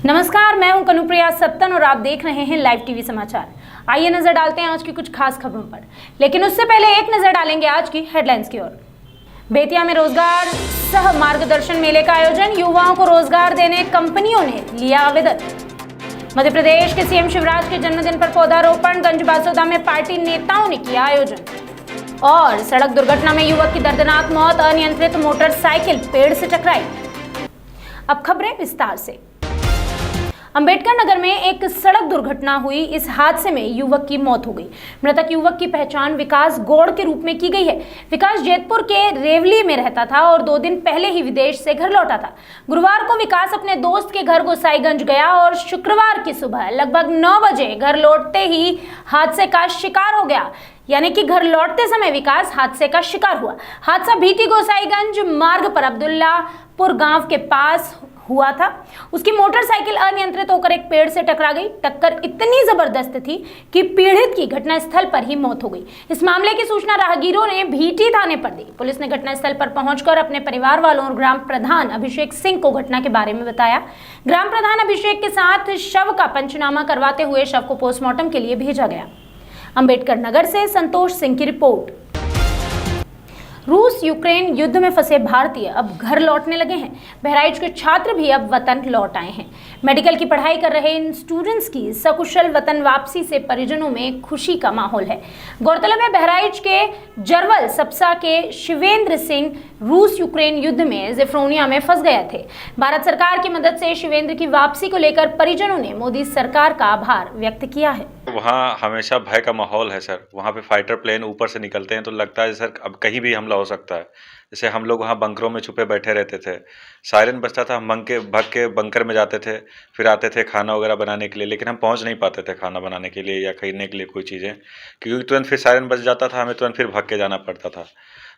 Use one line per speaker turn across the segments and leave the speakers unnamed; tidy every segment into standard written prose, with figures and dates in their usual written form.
नमस्कार, मैं हूं कनुप्रिया सत्तन और आप देख रहे हैं लाइव टीवी समाचार। आइए नजर डालते हैं आज की कुछ खास खबरों पर, लेकिन उससे पहले एक नजर डालेंगे आज की हेडलाइंस की ओर। बेतिया में रोजगार सह मार्गदर्शन मेले का आयोजन, युवाओं को रोजगार देने कंपनियों ने लिया आवेदन। मध्य प्रदेश के सीएम शिवराज के जन्मदिन पर पौधारोपण, गंजबासौदा में पार्टी नेताओं ने किया आयोजन। और सड़क दुर्घटना में युवक की दर्दनाक मौत, अनियंत्रित मोटरसाइकिल पेड़ से टकराई। अब खबरें विस्तार से। अंबेडकर नगर में एक सड़क दुर्घटना हुई। इस हादसे में युवक की मौत हो गई। मृतक युवक की पहचान विकास गौड़ के रूप में की गई है। विकास जैतपुर के रेवली में रहता था और 2 दिन पहले ही विदेश से घर लौटा था। गुरुवार को विकास अपने दोस्त के घर गोसाईगंज गया और शुक्रवार की सुबह लगभग 9 बजे घर लौटते ही हादसे का शिकार हो गया। यानी कि घर लौटते समय विकास हादसे का शिकार हुआ। हादसा भीटी गोसाईगंज मार्ग पर अब्दुल्लापुर गांव के पास हुआ था। उसकी मोटरसाइकिल अनियंत्रित होकर एक पेड़ से टकरा गई। टक्कर इतनी जबरदस्त थी कि पीड़ित की घटनास्थल पर ही मौत हो गई। इस मामले की सूचना राहगीरों ने भीटी थाने पर दी। पुलिस ने घटनास्थल पर पहुंचकर अपने परिवार वालों और ग्राम प्रधान अभिषेक सिंह को घटना के बारे में बताया। ग्राम प्रधान अभिषेक के साथ शव का पंचनामा करवाते हुए शव को पोस्टमार्टम के लिए भेजा गया। अंबेडकर नगर से संतोष सिंह की रिपोर्ट। रूस यूक्रेन युद्ध में फंसे भारतीय अब घर लौटने लगे हैं। बहराइच के छात्र भी अब वतन लौट आए हैं। मेडिकल की पढ़ाई कर रहे इन स्टूडेंट्स की सकुशल वतन वापसी से परिजनों में खुशी का माहौल है। गौरतलब है, बहराइच के जरवल सप्सा के शिवेंद्र सिंह रूस यूक्रेन युद्ध में ज़ेफ़्रोनिया में फंस गए थे। भारत सरकार की मदद से शिवेंद्र की वापसी को लेकर परिजनों ने मोदी सरकार का आभार व्यक्त किया है।
वहाँ हमेशा भय का माहौल है सर। वहाँ पे फाइटर प्लेन ऊपर से निकलते हैं तो लगता है सर अब कहीं भी हमला हो सकता है। जैसे हम लोग वहाँ बंकरों में छुपे बैठे रहते थे, सायरन बजता था, हम भाग के बंकर में जाते थे, फिर आते थे खाना वगैरह बनाने के लिए, लेकिन हम पहुँच नहीं पाते थे खाना बनाने के लिए या खरीदने के लिए कोई चीज़ें, क्योंकि तुरंत फिर सायरन बज जाता था, हमें तुरंत फिर भाग के जाना पड़ता था।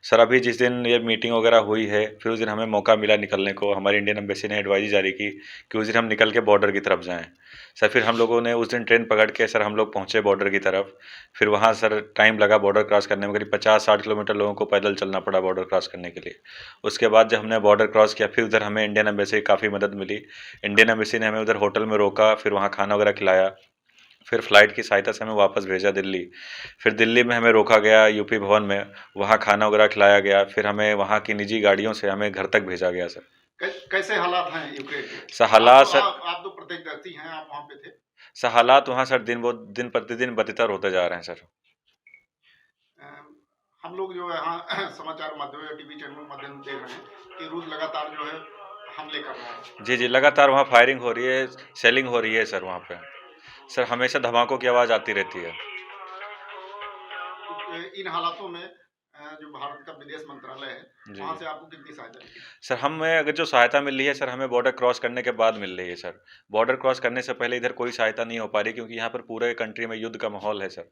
सर अभी जिस दिन ये मीटिंग वगैरह हुई है, फिर उस दिन हमें मौका मिला निकलने को। हमारी इंडियन एम्बेसी ने एडवाइजरी जारी की कि उस दिन हम निकल के बॉर्डर की तरफ जाएं। सर फिर हम लोगों ने उस दिन ट्रेन पकड़ के सर हम लोग पहुंचे बॉर्डर की तरफ। फिर वहां सर टाइम लगा बॉर्डर क्रॉस करने में, करीब 50-60 किलोमीटर लोगों को पैदल चलना पड़ा बॉर्डर क्रॉस करने के लिए। उसके बाद जब हमने बॉर्डर क्रॉस किया, फिर उधर हमें इंडियन एम्बेसी की काफ़ी मदद मिली। इंडियन एम्बेसी ने हमें उधर होटल में रोका, फिर वहाँ खाना वगैरह खिलाया। फिर फ्लाइट की सहायता से हमें वापस भेजा दिल्ली। फिर दिल्ली में हमें रोका गया यूपी भवन में, वहाँ खाना वगैरह खिलाया गया। फिर हमें वहाँ की निजी गाड़ियों से हमें घर तक भेजा गया। सर
कैसे हालात हैं यूक्रेन के?
सर हालात सर
आप तो प्रत्यक्षदर्शी हैं, आप वहाँ पे थे।
सर हालात वहाँ सर दिन प्रतिदिन बदतर होते जा रहे हैं सर।
हम लोग जो है यहाँ समाचार माध्यम या टीवी चैनल माध्यम देख रहे हैं कि रूस लगातार जो है हमले कर रहा है।
जी लगातार वहाँ फायरिंग हो रही है, सेलिंग हो रही है सर। वहाँ पे सर हमेशा धमाकों की आवाज़ आती रहती है।
इन हालातों में जो भारत का विदेश मंत्रालय है, वहाँ से आपको कितनी सहायता मिली?
सर हमें अगर जो सहायता मिल रही है सर, हमें बॉर्डर क्रॉस करने के बाद मिल रही है सर। बॉर्डर क्रॉस करने से पहले इधर कोई सहायता नहीं हो पा रही, क्योंकि यहाँ पर पूरे कंट्री में युद्ध का माहौल है सर।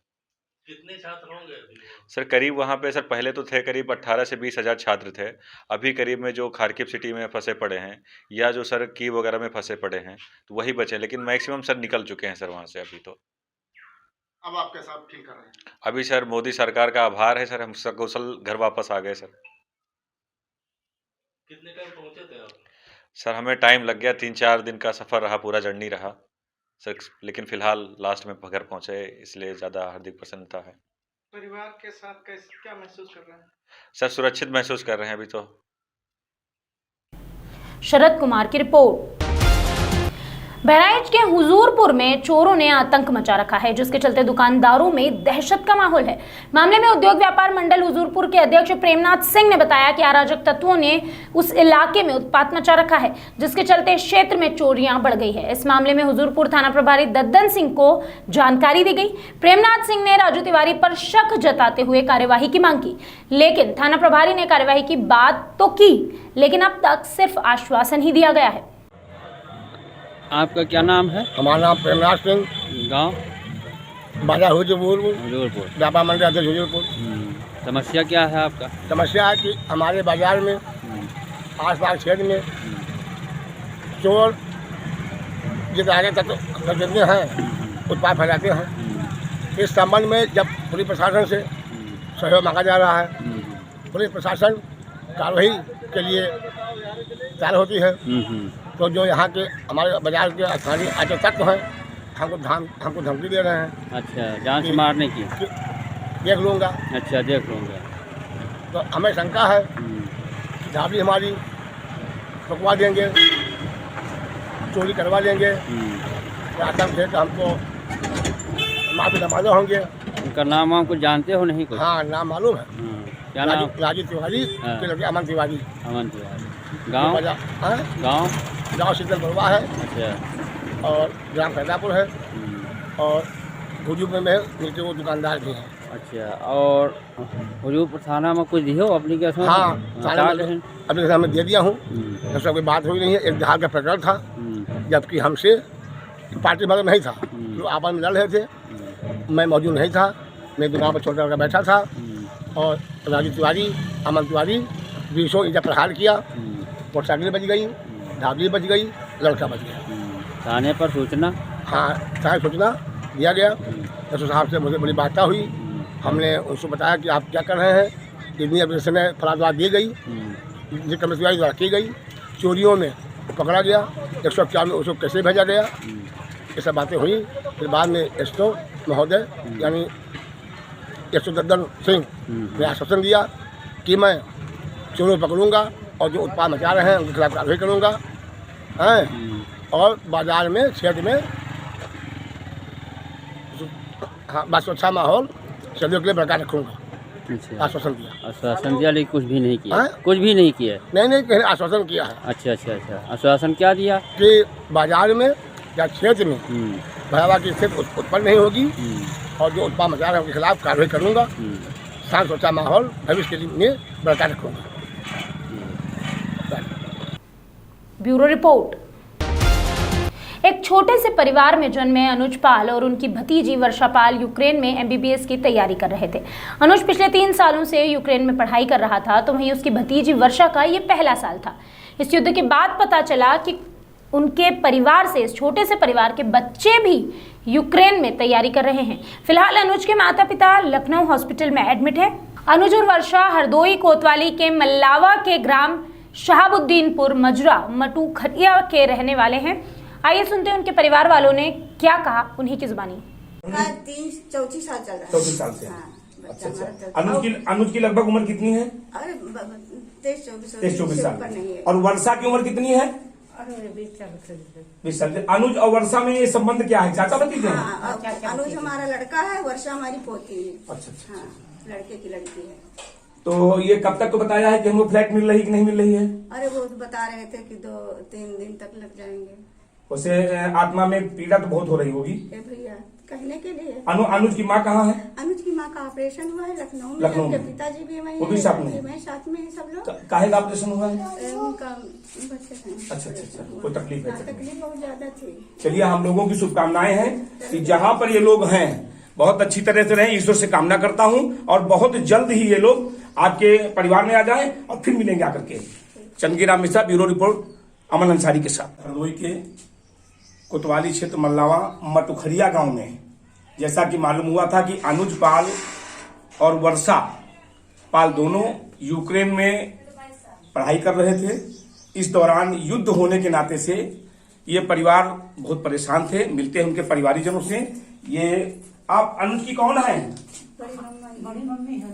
कितने छात्र होंगे अभी?
सर करीब वहाँ पे सर पहले तो थे करीब 18 से 20 हज़ार छात्र थे। अभी करीब में जो खार्किव सिटी में फंसे पड़े हैं या जो सर कीव वगैरह में फंसे पड़े हैं तो वही बचे, लेकिन मैक्सिमम सर निकल चुके हैं सर वहाँ से अभी तो।
अब आप कैसा फील कर रहे हैं?
अभी सर मोदी सरकार का आभार है सर, हम सकुशल घर वापस आ गए सर।
कितने टाइम पहुँचे थे आप?
सर हमें टाइम लग गया, 3-4 दिन का सफ़र रहा, पूरा जर्नी रहा सर, लेकिन फ़िलहाल लास्ट में घर पहुँचे, इसलिए ज़्यादा हार्दिक प्रसन्नता है।
परिवार के साथ क्या महसूस कर रहे हैं?
सर सुरक्षित महसूस कर रहे हैं अभी तो।
शरद कुमार की रिपोर्ट। बहराइच के हुजूरपुर में चोरों ने आतंक मचा रखा है, जिसके चलते दुकानदारों में दहशत का माहौल है। मामले में उद्योग व्यापार मंडल हुजूरपुर के अध्यक्ष प्रेमनाथ सिंह ने बताया कि अराजक तत्वों ने उस इलाके में उत्पात मचा रखा है, जिसके चलते क्षेत्र में चोरियां बढ़ गई है। इस मामले में हुजूरपुर थाना प्रभारी दद्दन सिंह को जानकारी दी गई। प्रेमनाथ सिंह ने राजू तिवारी पर शक जताते हुए कार्यवाही की मांग की, लेकिन थाना प्रभारी ने कार्यवाही की बात तो की, लेकिन अब तक सिर्फ आश्वासन ही दिया गया है।
आपका क्या नाम है?
हमारा नाम प्रेमनाथ सिंह,
गांव
बाजार हुजूरपुर, व्यापार मंडल अध्यक्ष हुजूरपुर।
समस्या क्या है आपका?
समस्या है कि हमारे बाजार में आसपास क्षेत्र में चोर जो आगे तत्व जितने हैं उत्पाद फैलाते हैं। इस संबंध में जब पुलिस प्रशासन से सहयोग मांगा जा रहा है, पुलिस प्रशासन कार्रवाई के लिए तैयार होती है, तो जो यहाँ के हमारे बाजार के स्थानीय अचल तत्व हैं हमको धमकी दे रहे हैं।
अच्छा, जान से मारने की।
कि देख लूँगा।
अच्छा, देख लूँगा।
तो हमें शंका है कि ढाबी हमारी रुकवा देंगे, चोरी करवा लेंगे, राशन से हमको माफी नमाजा होंगे।
उनका नाम आपको जानते हो नहीं कुछ?
हाँ, नाम मालूम है।
क्या नाम?
राजीव तिवारी के लड़के अमन तिवारी।
अमन तिवारी। गाँव?
गाँव शीतल बरुआ है।
अच्छा।
और ग्राम फैदापुर है। और हुजूर में नीचे वो दुकानदार भी हैं।
अच्छा, और हुजूर थाना में कुछ दियो एप्लीकेशन?
हाँ, एप्लीकेशन में दे दिया हूँ। सब कोई बात हुई नहीं है। एक बिहार का प्रकरण था, जबकि हमसे पार्टी वाला नहीं था, जो आपस में लड़ रहे थे। मैं मौजूद नहीं था, मेरी दुकान पर छोटा लड़का बैठा था और राजीव तिवारी, अमन तिवारी 20 इंचा प्रहार किया। मोटरसाइकिल बच गई, ढाबली बच गई, लड़का बच गया।
थाने पर सूचना?
हाँ, थाने सूचना दिया गया। एसओ साहब से मुझे बड़ी बातें हुई। हमने उनको बताया कि आप क्या कर रहे हैं, इतनी एप्लीकेशन में फलादवा दी गई, जिस कमिश्नरी द्वारा की गई, चोरियों में पकड़ा गया, 151 उसको कैसे भेजा गया, ये सब बातें हुई। फिर बाद में एसओ महोदय यानी एसओ दद्दन सिंह ने आश्वासन दिया कि मैं चोरों को पकड़ूंगा और जो उत्पाद मचा रहे हैं उनके खिलाफ कार्रवाई करूँगा हैं, और बाजार में क्षेत्र में हाँ बस अच्छा माहौल सदियों के लिए बरकरार रखूँगा।
अच्छा,
आश्वासन दिया।
आश्वासन दिया लेकिन कुछ भी नहीं किया?
हाँ?
कुछ भी नहीं किया?
नहीं, कहीं आश्वासन किया है।
अच्छा अच्छा अच्छा, आश्वासन क्या दिया? कि
बाजार में या क्षेत्र में भयावह की स्थिति उत्पन्न नहीं होगी और जो उत्पाद मचा रहे हैं उनके खिलाफ कार्रवाई करूँगा। शांत सोचा माहौल भविष्य के लिए बरकरार रखूँगा।
Bureau report. एक छोटे से परिवार में जन्मे अनुज पाल और उनकी भतीजी वर्षा पाल यूक्रेन में एमबीबीएस की तैयारी कर रहे थे। अनुज पिछले 3 सालों से यूक्रेन में पढ़ाई कर रहा था, तो वहीं उसकी भतीजी वर्षा का ये पहला साल था। इस युद्ध के बाद पता चला कि उनके परिवार से, इस छोटे से परिवार के बच्चे भी यूक्रेन में तैयारी कर रहे हैं। फिलहाल अनुज के माता पिता लखनऊ हॉस्पिटल में एडमिट है। अनुज और वर्षा हरदोई कोतवाली के मल्लावा के ग्राम शहाबुद्दीनपुर मजरा मटूखरिया के रहने वाले हैं। आइए सुनते हैं उनके परिवार वालों ने क्या कहा, उन्हीं की जुबानी।
3-4 साल चल रहा है।
34 साल से।
हाँ,
अच्छा। अनुज की लगभग उम्र कितनी है? 23-24 साल। और वर्षा की उम्र कितनी है? 20 साल। अनुज और वर्षा में ये संबंध क्या है? चाचा भतीजे हैं?
अनुज हमारा लड़का है, वर्षा हमारी पोती है।
अच्छा।
हाँ, लड़के की लड़की है।
तो ये कब तक तो बताया है कि हमको फ्लैट मिल रही कि नहीं मिल रही है?
अरे वो तो बता रहे थे कि 2-3 दिन तक लग जाएंगे।
उसे आत्मा में पीड़ा तो बहुत हो रही होगी।
भैया कहने के लिए।
अनुज की माँ कहाँ है?
अनुज की माँ का ऑपरेशन हुआ है लखनऊ में। पिताजी भी
वो भी साथ में?
साथ में सब लोग।
काहे का ऑपरेशन हुआ है?
उनका बच्चे हैं।
अच्छा। कोई तकलीफ है?
तकलीफ बहुत ज्यादा थी।
चलिए, हम लोगों की शुभकामनाएं हैं कि जहाँ पर ये लोग हैं बहुत अच्छी तरह से रहें, ईश्वर से कामना करता हूँ और बहुत जल्द ही ये लोग आपके परिवार में आ जाएं और फिर मिलेंगे आकर के। चंदगीराम मिश्रा, ब्यूरो रिपोर्ट, अमन अंसारी के साथ। हरदोई के कोतवाली क्षेत्र मल्लावा मटूखरिया गांव में जैसा कि मालूम हुआ था कि अनुज पाल और वर्षा पाल दोनों यूक्रेन में पढ़ाई कर रहे थे। इस दौरान युद्ध होने के नाते से ये परिवार बहुत परेशान थे। मिलते हैं उनके परिवारीजनों से। ये आप अनुज की कौन है?
बड़ी मम्मी है।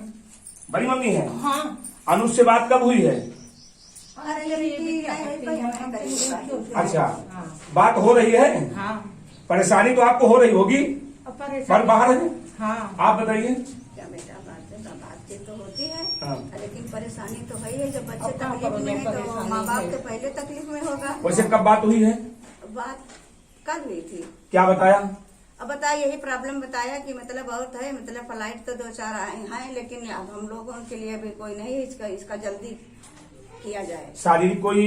बड़ी मम्मी है?
हाँ।
अनुज से बात कब हुई है? अच्छा, बात हो रही है।
हाँ।
परेशानी तो आपको हो रही होगी, पर बाहर है।
हाँ।
आप बताइए।
क्या बेटा, बातचीत तो होती है।
हाँ।
लेकिन परेशानी तो है ही है। जब बच्चे तकलीफ में है तो माँ बाप के पहले तकलीफ में होगा।
वैसे कब बात हुई है?
बात कल हुई थी।
क्या बताया?
अब बताया, यही प्रॉब्लम बताया कि मतलब बहुत है, मतलब फ्लाइट तो 2-4 आए हैं, लेकिन अब हम लोगों के लिए भी कोई नहीं, इसका जल्दी किया जाए।
शारीरिक कोई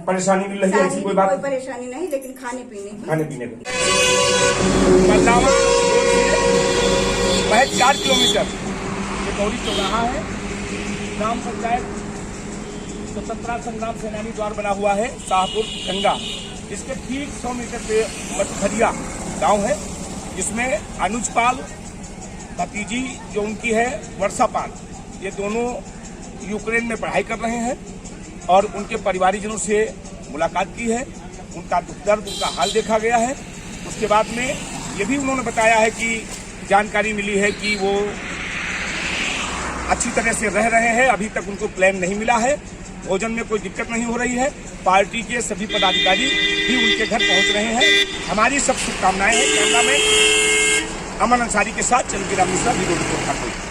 परेशानी मिल रही है? ऐसी कोई बात?
कोई परेशानी नहीं, लेकिन खाने पीने की।
मल्लावा महज 4 किलोमीटर ये गौरी चौराहा है। ग्राम पंचायत स्वतंत्रता संग्राम सेनानी द्वार बना हुआ है, शाहपुर गंगा। इसके ठीक 100 मीटर पे मटूखरिया गांव है, जिसमें अनुज पाल, भतीजी जो उनकी है वर्षा पाल, ये दोनों यूक्रेन में पढ़ाई कर रहे हैं और उनके परिवारीजनों से मुलाकात की है उनका दुख दर्द, उनका हाल देखा गया है। उसके बाद में ये भी उन्होंने बताया है कि जानकारी मिली है कि वो अच्छी तरह से रह रहे हैं, अभी तक उनको प्लान नहीं मिला है, भोजन में कोई दिक्कत नहीं हो रही है। पार्टी के सभी पदाधिकारी भी उनके घर पहुंच रहे हैं। हमारी सब शुभकामनाएं हैं। कैमरा में अमन अंसारी के साथ चंद्रगिरा मिश्रा, वीडियो रिपोर्ट ठाकुर।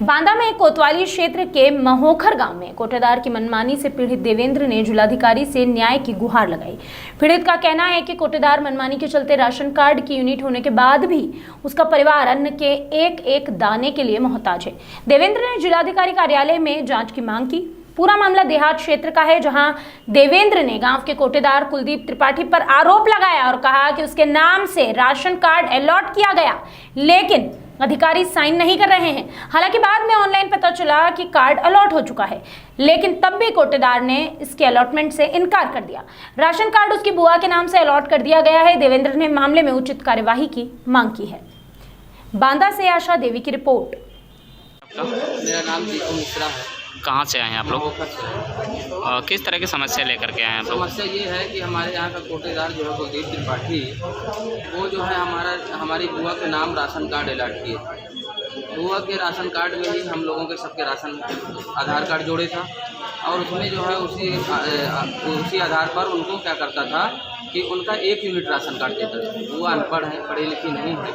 बांदा में कोतवाली क्षेत्र के महोखर गांव में कोटेदार की मनमानी से पीड़ित देवेंद्र ने जिलाधिकारी से न्याय की गुहार लगाई। पीड़ित का कहना है कि कोटेदार मनमानी के चलते राशन कार्ड की यूनिट होने के बाद भी उसका परिवार अन्न के एक एक दाने के लिए मोहताज है। देवेंद्र ने जिलाधिकारी कार्यालय में जांच की मांग की। पूरा मामला देहात क्षेत्र का है, जहां देवेंद्र ने गांव के कोटेदार कुलदीप त्रिपाठी पर आरोप लगाया और कहा कि उसके नाम से राशन कार्ड अलॉट किया गया, लेकिन अधिकारी साइन नहीं कर रहे हैं। हालांकि बाद में ऑनलाइन पता चला कि कार्ड अलॉट हो चुका है, लेकिन तब भी कोटेदार ने इसके अलॉटमेंट से इनकार कर दिया। राशन कार्ड उसकी बुआ के नाम से अलॉट कर दिया गया है। देवेंद्र ने मामले में उचित कार्यवाही की मांग की है। बांदा से आशा देवी की रिपोर्ट।
मेरा नाम दीपू मिश्रा है।
कहाँ से आए हैं आप लोग?
महोखर से।
किस तरह की समस्या लेकर के आए हैं आप लोग?
समस्या ये है कि हमारे यहाँ का कोटेदार जो है कुलदीप त्रिपाठी, वो जो है हमारी बुआ के नाम राशन कार्ड अलॉट किए। बुआ के राशन कार्ड में ही हम लोगों के सबके राशन आधार कार्ड जोड़े था, और उसमें जो है उसी आधार पर उनको क्या करता था कि उनका 1 यूनिट राशन कार्ड देता था। वो अनपढ़ है, पढ़े लिखे नहीं है,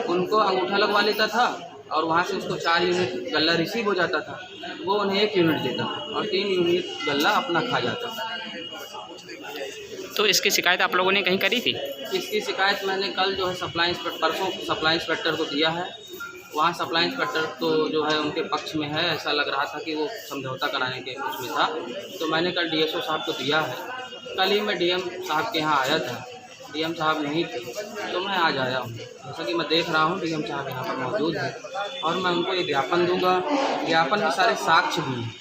उनको अंगूठा लगवा लेता था और वहाँ से उसको 4 यूनिट गल्ला रिसीव हो जाता था। वो उन्हें 1 यूनिट देता था और 3 यूनिट गल्ला अपना खा जाता था।
तो इसकी शिकायत आप लोगों ने कहीं करी थी?
इसकी शिकायत मैंने कल जो है परसों सप्लाई इंस्पेक्टर को दिया है। वहाँ सप्लाई इंस्पेक्टर तो जो है उनके पक्ष में है, ऐसा लग रहा था कि वो समझौता कराने के उसमें था। तो मैंने कल डीएसओ साहब को दिया है। कल ही मैं डीएम साहब के यहाँ आया था, डीएम साहब नहीं थे तो मैं आज आया हूँ। जैसा कि मैं देख रहा हूँ डीएम साहब यहाँ पर मौजूद है और मैं उनको ये ज्ञापन दूंगा। ज्ञापन में सारे साक्ष्य भी हैं।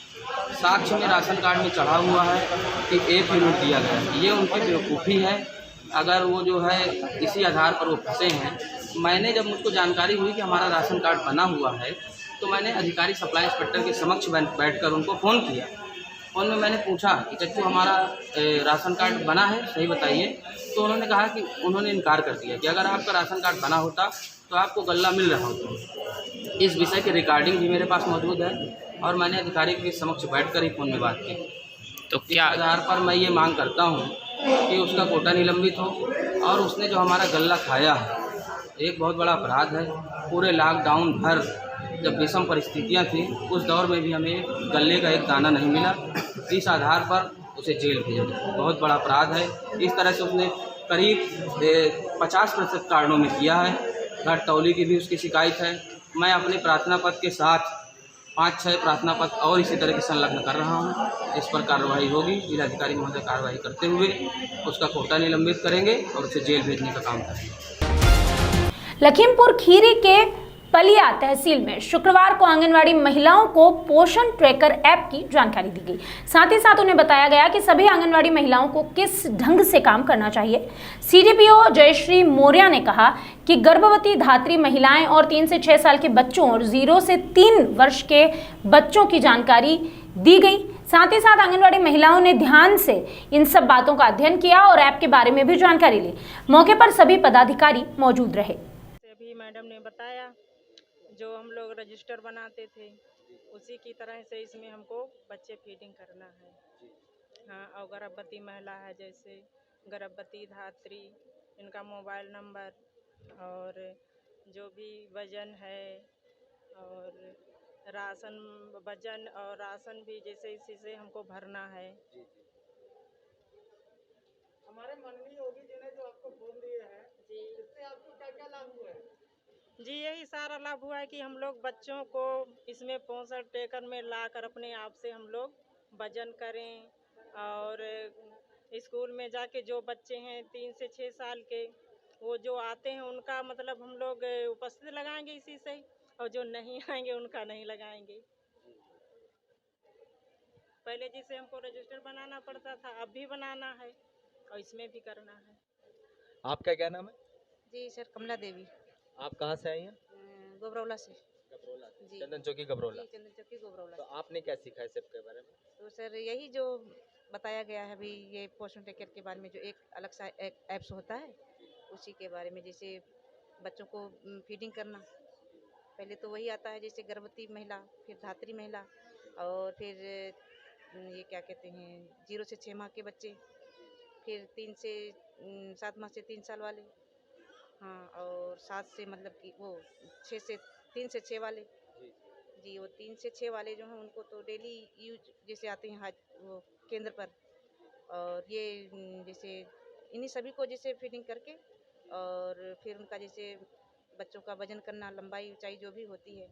साक्ष्य में राशन कार्ड में चढ़ा हुआ है कि 1 यूनिट दिया गया है। ये उनकी बेवकूफ़ी है। अगर वो जो है इसी आधार पर वो फंसे हैं। मैंने जब मुझको जानकारी हुई कि हमारा राशन कार्ड बना हुआ है तो मैंने अधिकारी सप्लाई इंस्पेक्टर के समक्ष बैठकर उनको फ़ोन किया। फ़ोन में मैंने पूछा कि चच्चू हमारा राशन कार्ड बना है, सही बताइए। तो उन्होंने कहा कि उन्होंने इनकार कर दिया कि अगर आपका राशन कार्ड बना होता तो आपको गल्ला मिल रहा होता। इस विषय की रिकॉर्डिंग भी मेरे पास मौजूद है और मैंने अधिकारी के समक्ष बैठकर ही फ़ोन में बात की।
तो क्या
आधार पर मैं ये मांग करता हूँ कि उसका कोटा निलंबित हो और उसने जो हमारा गल्ला खाया है एक बहुत बड़ा अपराध है। पूरे लॉकडाउन भर जब विषम परिस्थितियाँ थी उस दौर में भी हमें गल्ले का एक दाना नहीं मिला। इस आधार पर उसे जेल भेजा गया। बहुत बड़ा अपराध है। इस तरह से उसने करीब 50% कारणों में किया है। घर तौली की भी उसकी शिकायत है। मैं अपने प्रार्थना पत्र के साथ 5-6 प्रार्थना पत्र और इसी तरह के संलग्न कर रहा हूँ। इस पर कार्रवाई होगी। जिलाधिकारी महोदय कार्रवाई करते हुए उसका कोटा निलंबित करेंगे और उसे जेल भेजने का काम करेंगे।
लखीमपुर खीरी के पलिया तहसील में शुक्रवार को आंगनवाड़ी महिलाओं को पोषण ट्रैकर ऐप की जानकारी दी गई। साथ ही साथ उन्हें बताया गया कि सभी आंगनवाड़ी महिलाओं को किस ढंग से काम करना चाहिए। सीडीपीओ जयश्री मौर्य ने कहा कि गर्भवती धात्री महिलाएं और 3 से 6 साल के बच्चों और 0 से 3 वर्ष के बच्चों की जानकारी दी गई। साथ ही साथ आंगनवाड़ी महिलाओं ने ध्यान से इन सब बातों का अध्ययन किया और ऐप के बारे में भी जानकारी ली। मौके पर सभी पदाधिकारी मौजूद रहे।
अभी मैडम ने बताया जो हम लोग रजिस्टर बनाते थे उसी की तरह से इसमें हमको बच्चे फीडिंग करना है। हाँ, और गर्भवती महिला है जैसे गर्भवती धात्री, इनका मोबाइल नंबर और जो भी वजन है और राशन वजन और राशन भी जैसे इसी से हमको भरना है। हमारे माननीय योगी जी ने जो आपको फोन दिए हैं जी, इससे आपको क्या क्या लाभ हुआ है? जी यही सारा लाभ हुआ है कि हम लोग बच्चों को इसमें पोषण ट्रैकर में लाकर अपने आप से हम लोग वजन करें और स्कूल में जाके जो बच्चे हैं 3 से 6 साल के वो जो आते हैं उनका मतलब हम लोग उपस्थित लगाएंगे इसी से, और जो नहीं आएंगे उनका नहीं लगाएंगे। पहले जिसे हमको रजिस्टर बनाना पड़ता था अब भी बनाना है और इसमें भी करना है।
आपका क्या नाम है?
जी सर, कमला देवी।
आप कहाँ से आई हैं?
गोबरौला से।
गबरौला
जी।
चंदन चौकी गबरौला।
चंदन चौकी गोबरौला।
तो आपने क्या सीखा है सबके बारे में?
तो सर यही जो
बताया गया है अभी ये पोषण टेकर के बारे में, जो एक अलग सा एक ऐप्स होता है उसी के बारे में, जैसे बच्चों को फीडिंग करना, पहले तो वही आता है जैसे गर्भवती महिला, फिर धात्री महिला, और फिर ये क्या कहते हैं 0 से 6 माह के बच्चे, फिर 3 से 7 माह से 3 साल वाले, हाँ, और 7 से मतलब कि वो 3 से 6 वाले जी, वो 3 से 6 वाले जो हैं उनको तो डेली यूज जैसे आते हैं वो केंद्र पर, और ये जैसे इन्हीं सभी को जैसे फीडिंग करके, और फिर उनका जैसे बच्चों का वजन करना, लंबाई ऊंचाई जो भी होती है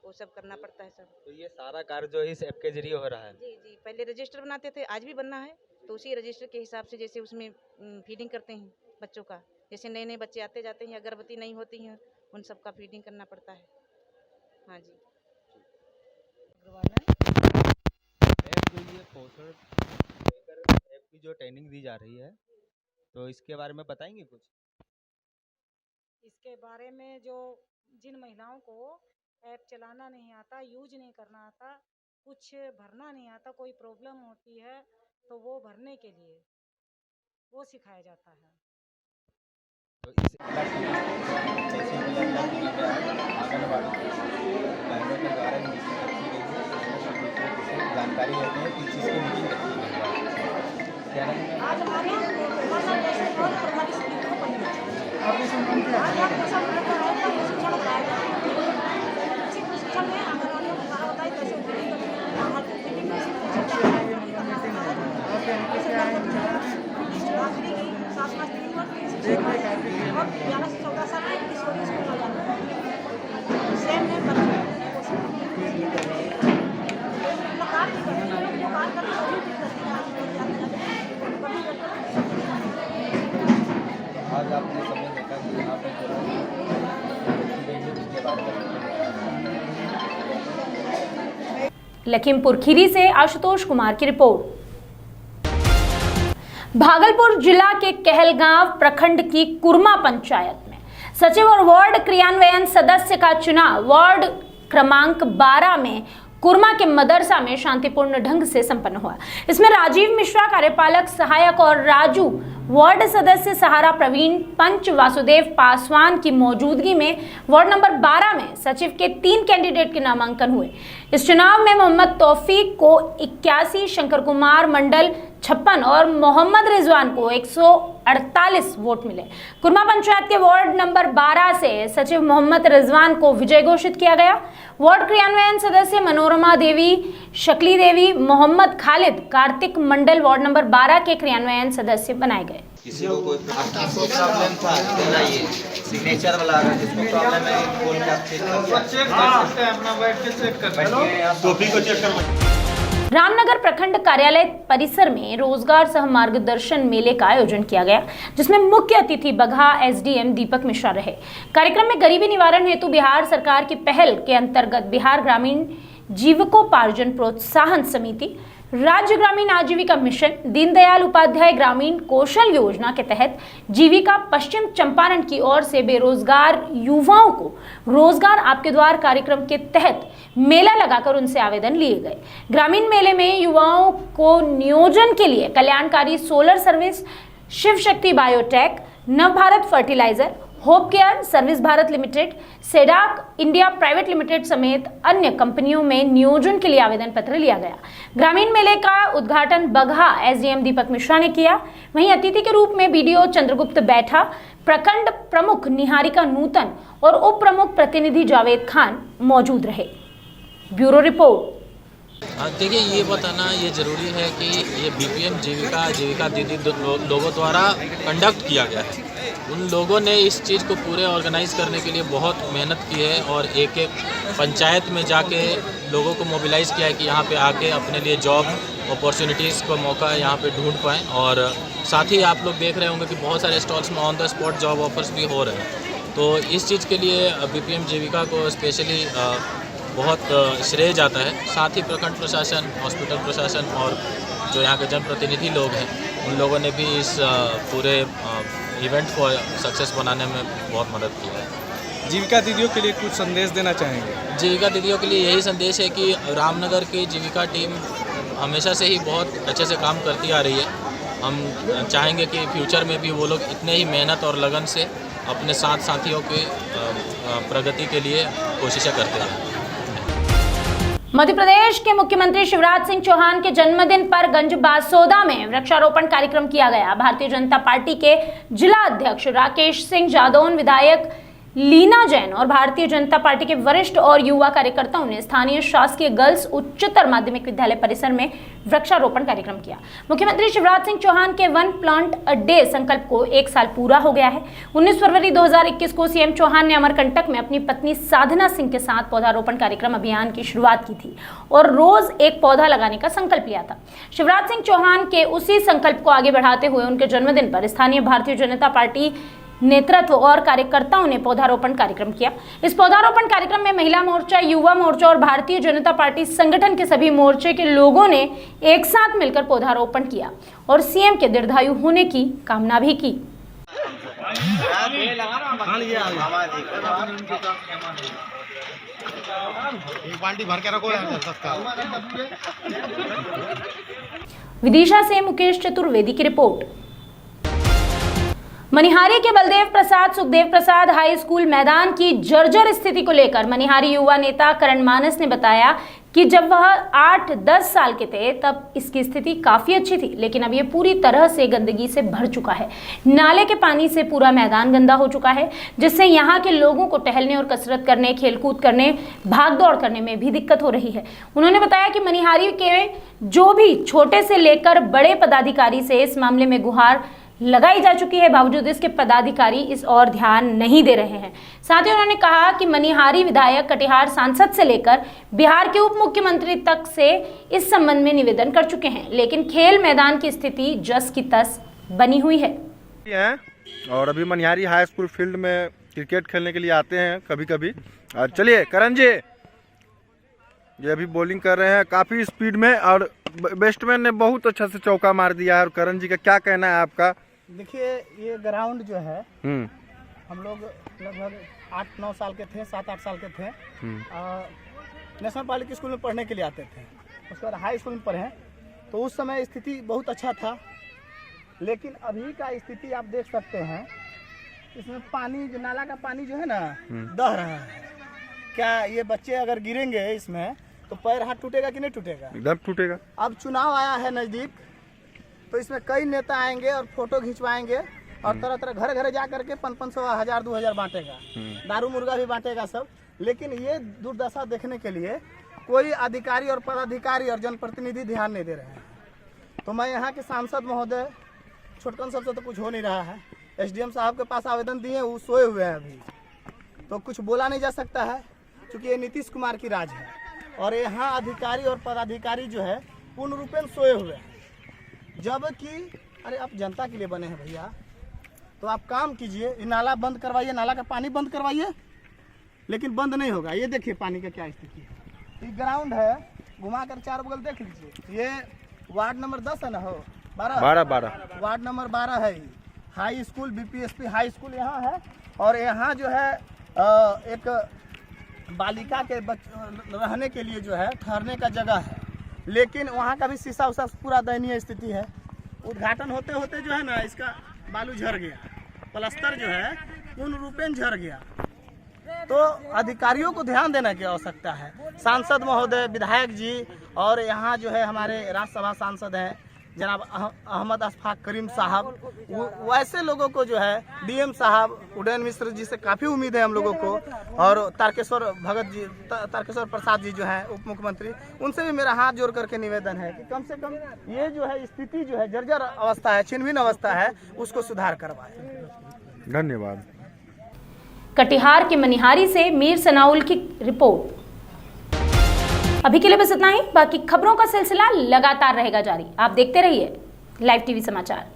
वो सब करना पड़ता है सब।
तो ये सारा कार्य जो है इस ऐप के जरिए हो रहा है?
जी जी, पहले रजिस्टर बनाते थे, आज भी बनना है, तो उसी रजिस्टर के हिसाब से जैसे उसमें फीडिंग करते हैं बच्चों का, जैसे नए नए बच्चे आते जाते हैं या गर्भवती नहीं होती हैं उन सब का फीडिंग करना पड़ता है। हाँ जी।
मैम, जो ये पोषण टेकर ऐप की जो ट्रेनिंग दी जा रही है, तो इसके बारे में बताएंगे कुछ?
इसके बारे में जो जिन महिलाओं को ऐप चलाना नहीं आता, यूज नहीं करना आता, कुछ भरना नहीं आता, कोई प्रॉब्लम होती है तो वो भरने के लिए वो सिखाया जाता है।
तो इस आंगनबाड़ी बहनों के द्वारा मीटिंग रखी गई है, जानकारी होती है किस चीज़ की मीटिंग रखी गई है, क्या नाम है?
आज हमारे
आज आपने समय देखा कि यहाँ पे जो रखी गई है उसके बारे में।
लखीमपुर खीरी से आशुतोष कुमार की रिपोर्ट। भागलपुर जिला के कहलगांव प्रखंड की कुरमा पंचायत में सचिव और वार्ड क्रियान्वयन सदस्य का चुनाव वार्ड क्रमांक 12 में कुरमा के मदरसा में शांतिपूर्ण ढंग से संपन्न हुआ। इसमें राजीव मिश्रा कार्यपालक सहायक और राजू वार्ड सदस्य सहारा प्रवीण पंच वासुदेव पासवान की मौजूदगी में वार्ड नंबर 12 में सचिव के 3 कैंडिडेट के नामांकन हुए। इस चुनाव में मोहम्मद तौफीक को 81, शंकर कुमार मंडल 56 और मोहम्मद रिजवान को 148 वोट मिले। कुरमा पंचायत के वार्ड नंबर 12 से सचिव मोहम्मद रिजवान को विजय घोषित किया गया। वार्ड क्रियान्वयन सदस्य मनोरमा देवी, शक्ली देवी, मोहम्मद खालिद, कार्तिक मंडल वार्ड नंबर 12 के क्रियान्वयन सदस्य बनाए गए।
किसी को कोई प्रॉब्लम था ये सिग्नेचर वाला, अगर जिसको प्रॉब्लम है बोल के आप चेक कर सकते हैं, अपना बैठ के चेक कर सकते हैं, टोपी को चेक कर।
रामनगर प्रखंड कार्यालय परिसर में रोजगार सह मार्गदर्शन मेले का आयोजन किया गया, जिसमें मुख्य अतिथि बगहा एसडीएम दीपक मिश्रा रहे। कार्यक्रम में गरीबी निवारण हेतु बिहार सरकार की पहल के अंतर्गत बिहार ग्रामीण जीविकोपार्जन प्रोत्साहन समिति, राज्य ग्रामीण आजीविका मिशन, दीनदयाल उपाध्याय ग्रामीण कौशल योजना के तहत जीविका पश्चिम चंपारण की ओर से बेरोजगार युवाओं को रोजगार आपके द्वार कार्यक्रम के तहत मेला लगाकर उनसे आवेदन लिए गए। ग्रामीण मेले में युवाओं को नियोजन के लिए कल्याणकारी solar service, Shiv Shakti Biotech, Nav Bharat Fertilizer, Hope Care Service Bharat Limited, सेडाक इंडिया प्राइवेट लिमिटेड समेत अन्य कंपनियों में नियोजन के लिए आवेदन पत्र लिया गया। ग्रामीण मेले का उद्घाटन बगहा एसडीएम दीपक मिश्रा ने किया। वहीं अतिथि के रूप में बीडीओ चंद्रगुप्त बैठा, प्रखंड प्रमुख निहारिका नूतन और उप प्रमुख प्रतिनिधि जावेद खान मौजूद रहे। Bureau report.
देखिए, ये बताना ये ज़रूरी है कि ये बीपीएम जीविका दीदी लोगों द्वारा कंडक्ट किया गया है। उन लोगों ने इस चीज़ को पूरे ऑर्गेनाइज करने के लिए बहुत मेहनत की है और एक एक पंचायत में जाके लोगों को मोबिलाइज़ किया है कि यहाँ पे आके अपने लिए जॉब अपॉर्चुनिटीज़ का मौका यहाँ पे ढूंढ पाएँ। और साथ ही आप लोग देख रहे होंगे कि बहुत सारे स्टॉल्स में on the spot job offers भी हो रहे हैं। तो इस चीज़ के लिए बीपीएम जीविका को स्पेशली बहुत श्रेय जाता है। साथ ही प्रखंड प्रशासन, हॉस्पिटल प्रशासन और जो यहाँ के जनप्रतिनिधि लोग हैं, उन लोगों ने भी इस पूरे इवेंट को सक्सेस बनाने में बहुत मदद की है।
जीविका दीदियों के लिए कुछ संदेश देना चाहेंगे?
जीविका दीदियों के लिए यही संदेश है कि रामनगर की जीविका टीम हमेशा से ही बहुत अच्छे से काम करती आ रही है। हम चाहेंगे कि फ्यूचर में भी वो लोग इतने ही मेहनत और लगन से अपने साथ साथियों के प्रगति के लिए कोशिशें करते हैं।
मध्य प्रदेश के मुख्यमंत्री शिवराज सिंह चौहान के जन्मदिन पर गंज बासोदा में वृक्षारोपण कार्यक्रम किया गया। भारतीय जनता पार्टी के जिला अध्यक्ष राकेश सिंह जादौन, विधायक लीना जैन और भारतीय जनता पार्टी के वरिष्ठ और युवा कार्यकर्ताओं ने स्थानीय शासकीय गर्ल्स उच्चतर माध्यमिक विद्यालय परिसर में वृक्षारोपण कार्यक्रम किया। मुख्यमंत्री शिवराज सिंह चौहान के वन प्लांट अ डे संकल्प को 1 साल पूरा हो गया है। 19 फरवरी 2021 को सीएम चौहान ने अमरकंटक में अपनी पत्नी साधना सिंह के साथ पौधारोपण कार्यक्रम अभियान की शुरुआत की थी और रोज एक पौधा लगाने का संकल्प लिया था। शिवराज सिंह चौहान के उसी संकल्प को आगे बढ़ाते हुए उनके जन्मदिन पर स्थानीय भारतीय जनता पार्टी नेतृत्व और कार्यकर्ताओं ने पौधारोपण कार्यक्रम किया। इस पौधारोपण कार्यक्रम में महिला मोर्चा, युवा मोर्चा और भारतीय जनता पार्टी संगठन के सभी मोर्चे के लोगों ने एक साथ मिलकर पौधारोपण किया और सीएम के दीर्घायु होने की कामना भी की। विदिशा से मुकेश चतुर्वेदी की रिपोर्ट। मनिहारी के बलदेव प्रसाद सुखदेव प्रसाद हाई स्कूल मैदान की जर्जर स्थिति को लेकर मनिहारी युवा नेता करण मानस ने बताया कि जब वह 8-10 साल के थे तब इसकी स्थिति काफी अच्छी थी, लेकिन अब ये पूरी तरह से गंदगी से भर चुका है। नाले के पानी से पूरा मैदान गंदा हो चुका है, जिससे यहाँ के लोगों को टहलने और कसरत करने, खेलकूद करने, भाग दौड़ करने में भी दिक्कत हो रही है। उन्होंने बताया कि मनिहारी के जो भी छोटे से लेकर बड़े पदाधिकारी से इस मामले में गुहार लगाई जा चुकी है, बावजूद इसके पदाधिकारी इस ओर ध्यान नहीं दे रहे हैं। साथ ही उन्होंने कहा कि मनिहारी विधायक, कटिहार सांसद से लेकर बिहार के उप मुख्यमंत्री तक से इस संबंध में निवेदन कर चुके हैं, लेकिन खेल मैदान की स्थिति जस की तस बनी हुई है।
और अभी मनिहारी हाई स्कूल फील्ड में क्रिकेट खेलने के लिए आते हैं कभी कभी। चलिए करण जी, ये अभी बॉलिंग कर रहे हैं काफ़ी स्पीड में और बैट्समैन ने बहुत अच्छा से चौका मार दिया है। और करण जी का क्या कहना है आपका?
देखिए, ये ग्राउंड जो है हम लोग लगभग 8-9 साल के थे, 7-8 साल के थे, नेशनल पब्लिक स्कूल में पढ़ने के लिए आते थे। उसके बाद हाई स्कूल में पढ़े, तो उस समय स्थिति बहुत अच्छा था। लेकिन अभी का स्थिति आप देख सकते हैं, इसमें पानी, जो नाला का पानी जो है ना, दह रहा है। क्या ये बच्चे अगर गिरेंगे इसमें तो पैर हाथ टूटेगा कि नहीं टूटेगा?
एकदम टूटेगा।
अब चुनाव आया है नज़दीक, तो इसमें कई नेता आएंगे और फोटो खिंचवाएंगे और तरह तरह घर घर जा करके 500, 1000, 2000 बांटेगा, दारू मुर्गा भी बांटेगा सब। लेकिन ये दुर्दशा देखने के लिए कोई अधिकारी और पदाधिकारी और जनप्रतिनिधि ध्यान नहीं दे रहे हैं। तो मैं यहाँ के सांसद महोदय छोटकन सबसे तो कुछ हो नहीं रहा है। SDM साहब के पास आवेदन दिए, वो सोए हुए हैं अभी, तो कुछ बोला नहीं जा सकता है क्योंकि ये नीतीश कुमार की राज है। और यहाँ अधिकारी और पदाधिकारी जो है पूर्ण रूपेण सोए हुए हैं, जबकि अरे आप जनता के लिए बने हैं भैया, तो आप काम कीजिए, ये नाला बंद करवाइए, नाला का पानी बंद करवाइए। लेकिन बंद नहीं होगा। ये देखिए पानी का क्या स्थिति है। ये ग्राउंड है, घुमा कर चारों बगल देख लीजिए। ये वार्ड नंबर 10 है ना, हो 12 वार्ड नंबर 12 है। High school BPSP high school यहाँ है, और यहाँ जो है एक बालिका के रहने के लिए जो है ठहरने का जगह है, लेकिन वहाँ का भी शीशा उसा पूरा दयनीय स्थिति है। उद्घाटन होते होते जो है ना, इसका बालू झड़ गया, प्लास्टर जो है पूर्ण रूपेण झड़ गया। तो अधिकारियों को ध्यान देने की आवश्यकता है। सांसद महोदय, विधायक जी, और यहाँ जो है हमारे राज्यसभा सांसद हैं जनाब अहमद अशफाक करीम साहब, वैसे लोगों को जो है DM साहब, उदयन मिश्र जी से काफ़ी उम्मीद है हम लोगों को, और तारकेश्वर प्रसाद जी जो हैं उप मुख्यमंत्री, उनसे भी मेरा हाथ जोड़ करके निवेदन है कि कम से कम ये जो है स्थिति जो है जर्जर अवस्था है, छिन्न भिन्न अवस्था है, उसको सुधार करवाएं।
धन्यवाद।
कटिहार के मनिहारी से मीर सनाउल की रिपोर्ट। अभी के लिए बस इतना ही। बाकी खबरों का सिलसिला लगातार रहेगा जारी। आप देखते रहिए लाइव टीवी समाचार।